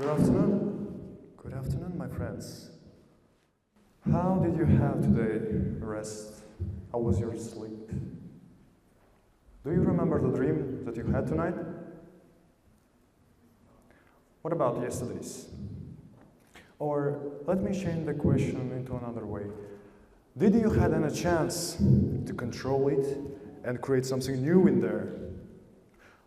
Good afternoon. Good afternoon, my friends. How did you have today rest? How was your sleep? Do you remember the dream that you had tonight? What about yesterday's? Or let me change the question into another way. Did you had any chance to control it and create something new in there?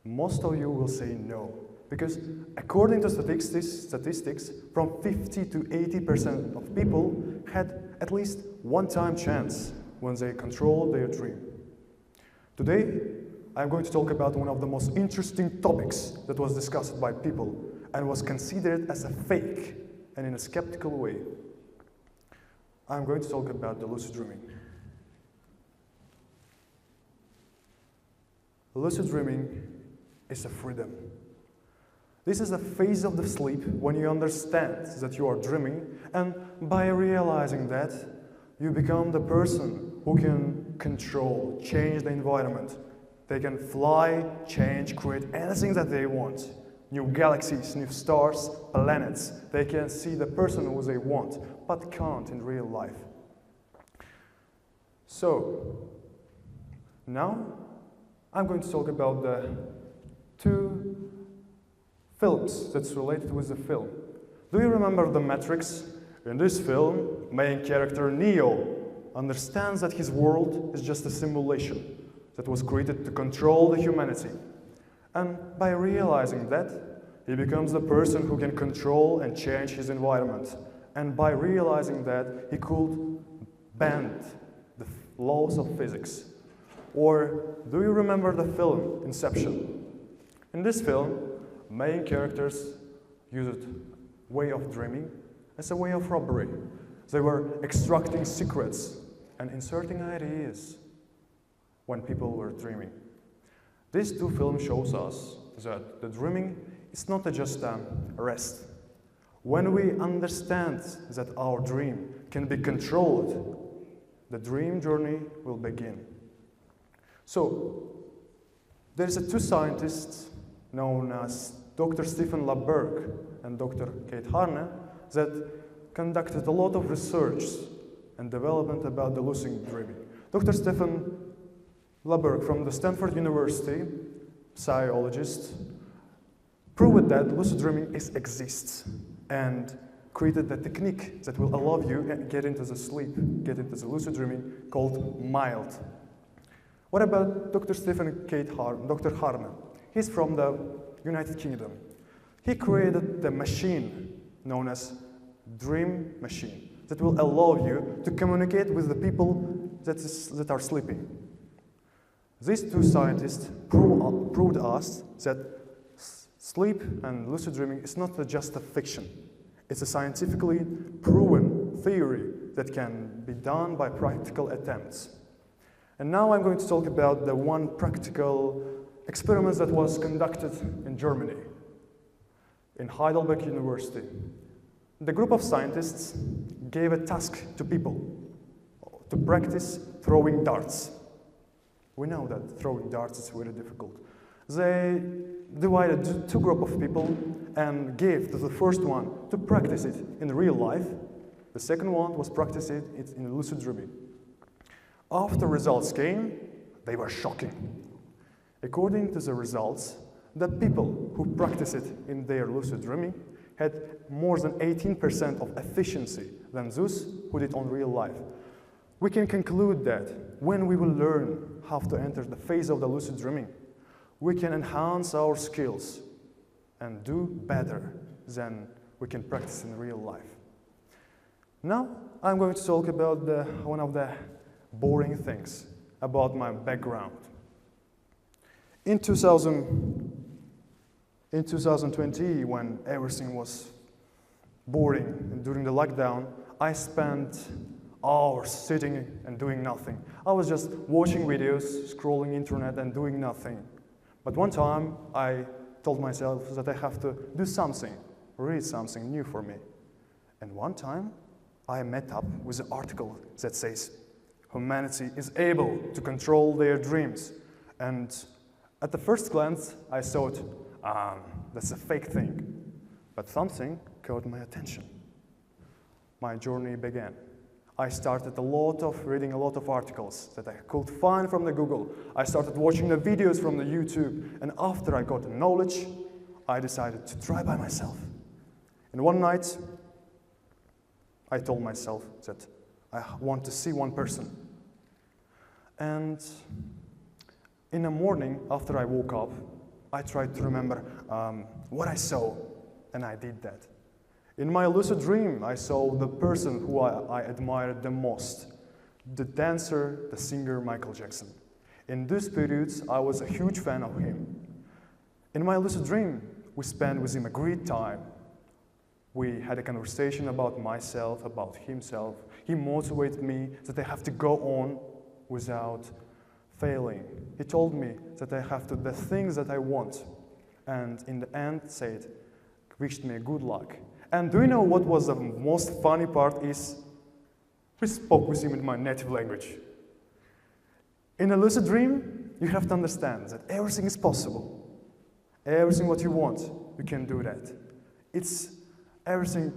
Most of you will say no, because according to statistics, from 50 to 80% of people had at least one-time chance when they controlled their dream. Today, I'm going to talk about one of the most interesting topics that was discussed by people and was considered as a fake and in a skeptical way. I'm going to talk about the lucid dreaming. Lucid dreaming is a freedom. This is a phase of the sleep when you understand that you are dreaming, and by realizing that, you become the person who can control, change the environment. They can fly, change, create anything that they want. New galaxies, new stars, planets. They can see the person who they want, but can't in real life. So, now I'm going to talk about the two films that's related with the film. Do you remember The Matrix? In this film, main character Neo understands that his world is just a simulation that was created to control the humanity. And by realizing that, he becomes the person who can control and change his environment. And by realizing that, he could bend the laws of physics. Or do you remember the film Inception? In this film, main characters used way of dreaming as a way of robbery. They were extracting secrets and inserting ideas when people were dreaming. These two films shows us that the dreaming is not just a rest. When we understand that our dream can be controlled, the dream journey will begin. So, there's two scientists known as Dr. Stephen LaBerge and Dr. Kate Harner that conducted a lot of research and development about the lucid dreaming. Dr. Stephen LaBerge from the Stanford University, psychologist, proved that lucid dreaming exists and created a technique that will allow you to get into the sleep, get into the lucid dreaming called mild. What about Dr. Dr. Harner? He's from the United Kingdom. He created the machine known as Dream Machine that will allow you to communicate with the people that are sleeping. These two scientists proved us that sleep and lucid dreaming is not just a fiction. It's a scientifically proven theory that can be done by practical attempts. And now I'm going to talk about the one practical experiment that was conducted in Germany, in Heidelberg University. The group of scientists gave a task to people to practice throwing darts. We know that throwing darts is very difficult. They divided two groups of people and gave to the first one to practice it in real life. The second one was practicing it in lucid dreaming. After results came, they were shocking. According to the results, the people who practiced it in their lucid dreaming had more than 18% of efficiency than those who did on real life. We can conclude that when we will learn how to enter the phase of the lucid dreaming, we can enhance our skills and do better than we can practice in real life. Now, I'm going to talk about one of the boring things about my background. In 2020, when everything was boring and during the lockdown, I spent hours sitting and doing nothing. I was just watching videos, scrolling internet and doing nothing. But one time, I told myself that I have to do something, read something new for me. And one time, I met up with an article that says, humanity is able to control their dreams. And at the first glance, I thought, that's a fake thing. But something caught my attention. My journey began. I started reading a lot of articles that I could find from the Google. I started watching the videos from the YouTube, and after I got the knowledge, I decided to try by myself. And one night, I told myself that I want to see one person. And in the morning, after I woke up, I tried to remember what I saw, and I did that. In my lucid dream, I saw the person who I admired the most, the dancer, the singer Michael Jackson. In these periods, I was a huge fan of him. In my lucid dream, we spent with him a great time. We had a conversation about myself, about himself. He motivated me that I have to go on without failing. He told me that I have to do the things that I want. And in the end said, wished me good luck. And do you know what was the most funny part is? We spoke with him in my native language. In a lucid dream, you have to understand that everything is possible. Everything what you want, you can do that. It's everything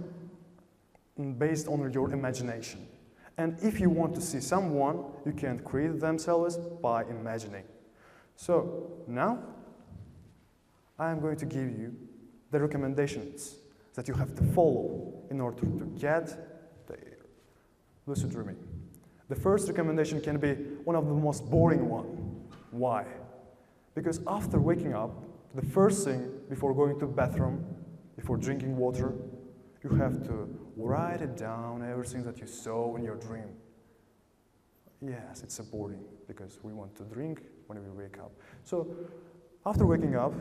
based on your imagination. And if you want to see someone, you can create themselves by imagining. So now, I am going to give you the recommendations that you have to follow in order to get the lucid dreaming. The first recommendation can be one of the most boring one. Why? Because after waking up, the first thing before going to the bathroom, before drinking water, you have to write it down, everything that you saw in your dream. Yes, it's boring because we want to drink when we wake up. So after waking up,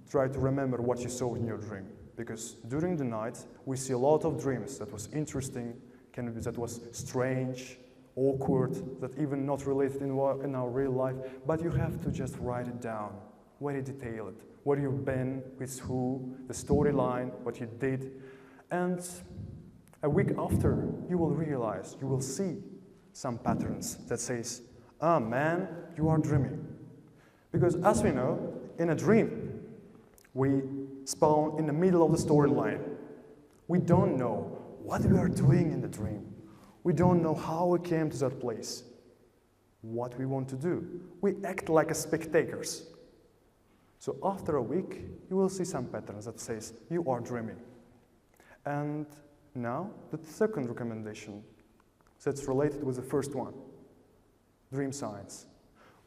try to remember what you saw in your dream. Because during the night, we see a lot of dreams that was interesting, that was strange, awkward, that even not related in our real life, but you have to just write it down, very detailed, where you've been, with who, the storyline, what you did, and a week after, you will realize, you will see some patterns that says, ah, man, you are dreaming. Because as we know, in a dream, we spawn in the middle of the storyline. We don't know what we are doing in the dream. We don't know how we came to that place, what we want to do. We act like spectators. So after a week, you will see some patterns that says, you are dreaming. And now, the second recommendation that's related with the first one, dream science.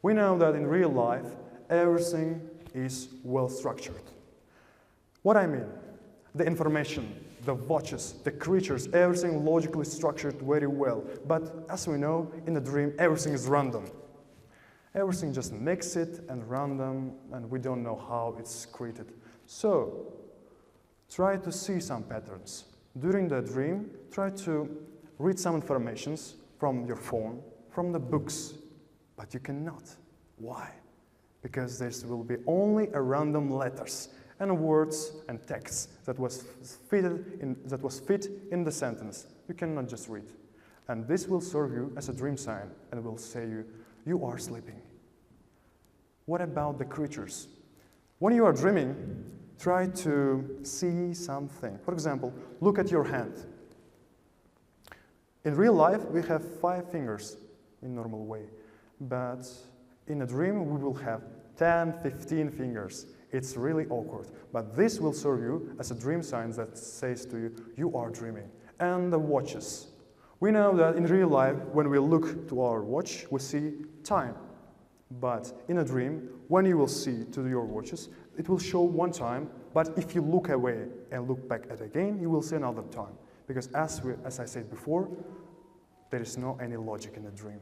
We know that in real life, everything is well structured. What I mean, the information, the watches, the creatures, everything logically structured very well. But as we know, in a dream, everything is random. Everything just makes it and random, and we don't know how it's created. So, try to see some patterns. During the dream, try to read some informations from your phone, from the books, but you cannot. Why? Because there will be only a random letters and words and texts that was fit in the sentence. You cannot just read. And this will serve you as a dream sign and will say you are sleeping. What about the creatures? When you are dreaming, try to see something. For example, look at your hand. In real life, we have 5 fingers in normal way, but in a dream, we will have 10, 15 fingers. It's really awkward, but this will serve you as a dream sign that says to you, you are dreaming. And the watches. We know that in real life, when we look to our watch, we see time. But in a dream, when you will see to your watches, it will show one time, but if you look away and look back at it again, you will see another time. Because as I said before, there is no any logic in a dream.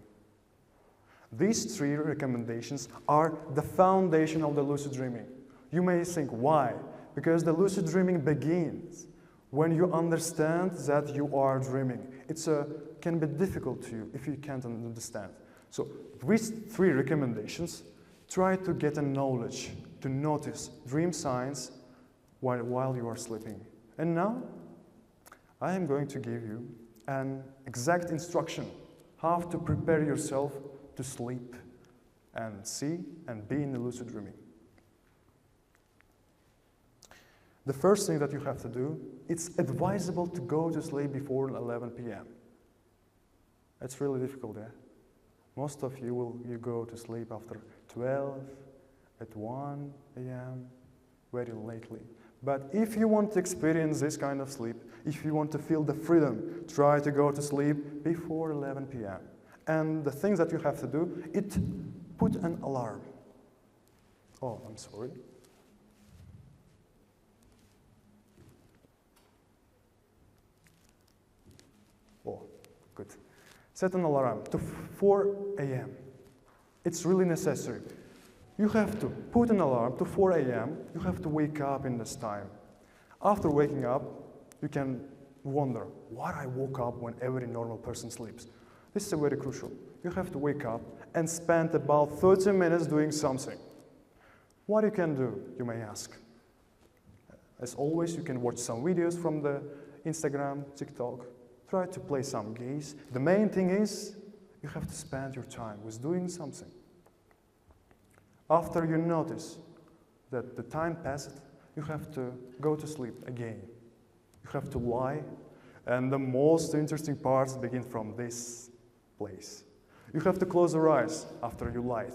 These 3 recommendations are the foundation of the lucid dreaming. You may think, why? Because the lucid dreaming begins when you understand that you are dreaming. It can be difficult to you if you can't understand. So with 3 recommendations, try to get a knowledge to notice dream signs while you are sleeping. And now, I am going to give you an exact instruction how to prepare yourself to sleep and see and be in the lucid dreaming. The first thing that you have to do, it's advisable to go to sleep before 11 p.m. It's really difficult, yeah? Most of you go to sleep after 12, at 1 a.m., very lately. But if you want to experience this kind of sleep, if you want to feel the freedom, try to go to sleep before 11 p.m. And the things that you have to do, put an alarm. Oh, I'm sorry. Oh, good. Set an alarm to 4 a.m. It's really necessary. You have to put an alarm to 4 a.m. You have to wake up in this time. After waking up, you can wonder, why I woke up when every normal person sleeps? This is very crucial. You have to wake up and spend about 30 minutes doing something. What you can do, you may ask. As always, you can watch some videos from the Instagram, TikTok. Try to play some games. The main thing is, you have to spend your time with doing something. After you notice that the time passed, you have to go to sleep again. You have to lie, and the most interesting parts begin from this place. You have to close your eyes after you lied,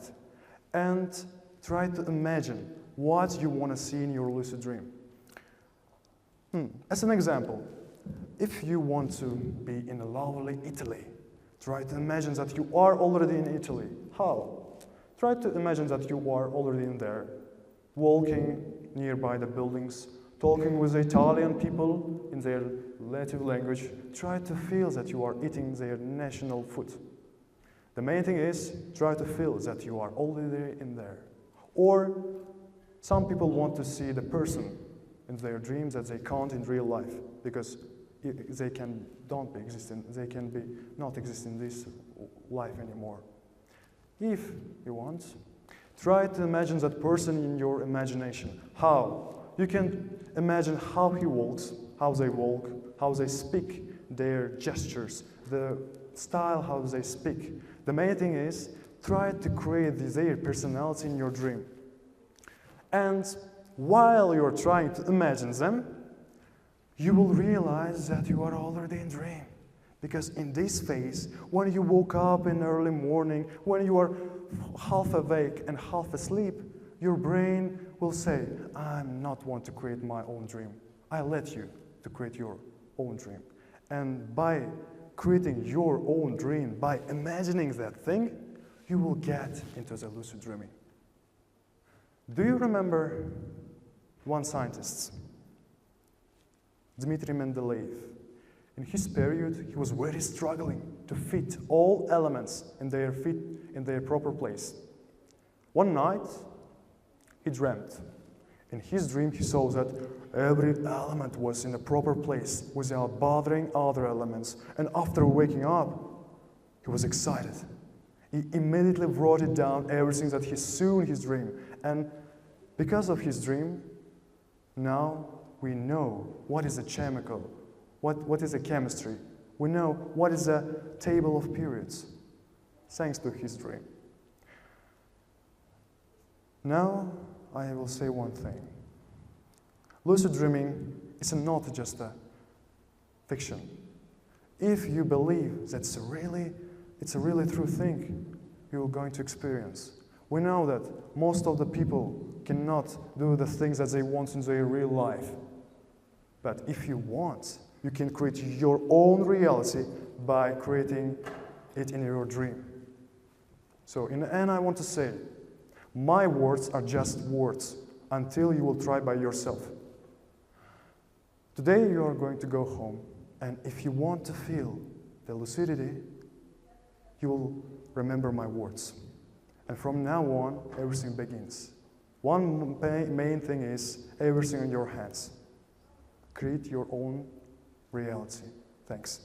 and try to imagine what you want to see in your lucid dream. As an example, if you want to be in a lovely Italy, try to imagine that you are already in Italy. How? Try to imagine that you are already in there, walking nearby the buildings, talking with Italian people in their native language. Try to feel that you are eating their national food. The main thing is, try to feel that you are already in there. Or some people want to see the person in their dreams that they can't in real life, because they can not exist in this life anymore. If you want, try to imagine that person in your imagination. How? You can imagine how he walks, how they walk, how they speak, their gestures, the style how they speak. The main thing is, try to create their personality in your dream. And while you're trying to imagine them, you will realize that you are already in dream. Because in this phase, when you woke up in early morning, when you are half awake and half asleep, your brain will say, I'm not want to create my own dream. I let you to create your own dream. And by creating your own dream, by imagining that thing, you will get into the lucid dreaming. Do you remember one scientist, Dmitry Mendeleev? In his period, he was very struggling to fit all elements in their proper place. One night, he dreamt. In his dream, he saw that every element was in a proper place without bothering other elements. And after waking up, he was excited. He immediately wrote it down, everything that he saw in his dream. And because of his dream, now we know what is a chemical, what is a chemistry. We know what is a table of periods, thanks to his dream. Now, I will say one thing. Lucid dreaming is not just a fiction. If you believe that it's a really true thing, you're going to experience. We know that most of the people cannot do the things that they want in their real life. But if you want, you can create your own reality by creating it in your dream. So in the end, I want to say, my words are just words until you will try by yourself. Today you are going to go home, and if you want to feel the lucidity, you will remember my words. And from now on, everything begins. One main thing is everything in your hands. Create your own reality. Thanks.